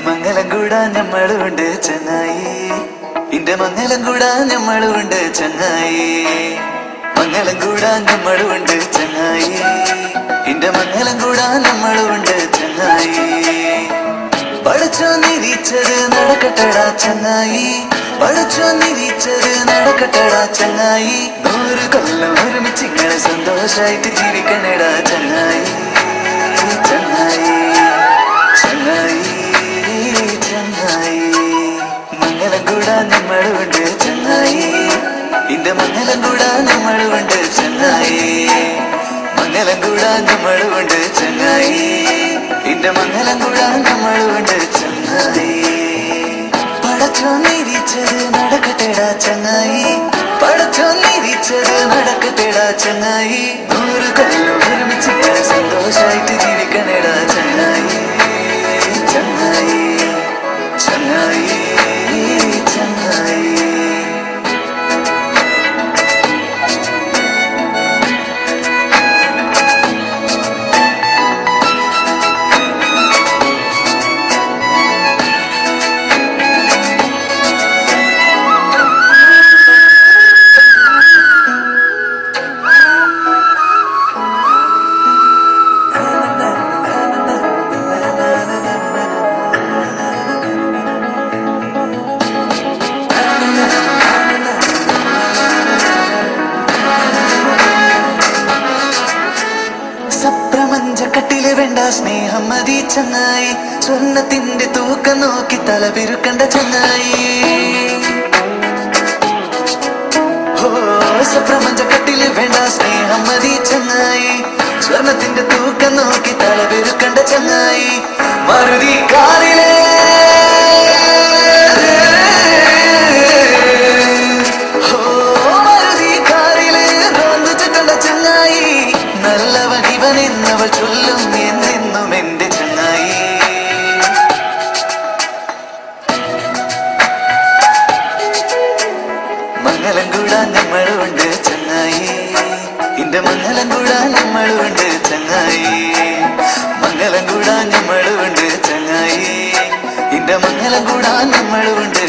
മംഗലം കൂടാൻ നമ്മളുണ്ട് ചങ്ങായി, ഇന്റെ മംഗലം കൂടാൻ നമ്മളുണ്ട് ചങ്ങായി. മംഗലം കൂടാൻ നമ്മളുണ്ട് ചങ്ങായി, ഇന്റെ മംഗലം കൂടാൻ നമ്മളുണ്ട് ചങ്ങായി. പഠിച്ചോ നിരീച്ചത് നടക്കട്ടടാ ചങ്ങായി, പഠിച്ചോ നിരീച്ചത് നടക്കട്ടടാ ചങ്ങായി. 100 കൊല്ലം ഒരുമിച്ച് ഇങ്ങനെ സന്തോഷായിട്ട് ജീവിക്കണടാ ചങ്ങായി, ചങ്ങായി, ചങ്ങായി, ചങ്ങായി. മംഗലം കൂടാൻ നമ്മളുണ്ട് ചങ്ങായി, ഇന്റെ മംഗലം കൂടാൻ നമ്മളുണ്ട് ചങ്ങായി. മംഗലം കൂടാൻ നമ്മളുണ്ട് ചങ്ങായി, ഇന്റെ മംഗലം കൂടാൻ നമ്മളുണ്ട് ചങ്ങായി. പടച്ചോ നിരീച്ചത് നടക്കട്ടെടാ ചങ്ങായി, പടച്ചോ നിരീച്ചത് നടക്കട്ടെടാ ചങ്ങായി. 100 കൊല്ലം ഒരുമിച്ച് സന്തോഷായിട്ട് ജീവിക്കണേടാ ചങ്ങായി, ചങ്ങായി, ചങ്ങായി, ചങ്ങായി. സപ്രമഞ്ചക്കട്ടില് വേണ്ട സ്നേഹം മതി ചങ്ങായി, സ്വർണത്തിന്റെ തൂക്കം നോക്കി തല പെരുക്കണ്ട ചങ്ങായി. ഓ സപ്രമഞ്ചക്കട്ടില് വേണ്ട സ്നേഹം മതി ചങ്ങായി, സ്വർണത്തിന്റെ തൂക്കം നോക്കി തല പെരുക്കണ്ട ചങ്ങായി. മറുതി കാറിലെ എന്നവൾ ചൊല്ലും എന്നെന്നും എന്റെ ചങ്ങായി. മംഗലം കൂടാൻ നമ്മളുണ്ട് ചങ്ങായി, ഇന്റെ മംഗലം കൂടാൻ നമ്മളുണ്ട് ചങ്ങായി. മംഗലം കൂടാൻ നമ്മളുണ്ട് ചങ്ങായി, ഇന്റെ മംഗലം കൂടാൻ നമ്മളുണ്ട്.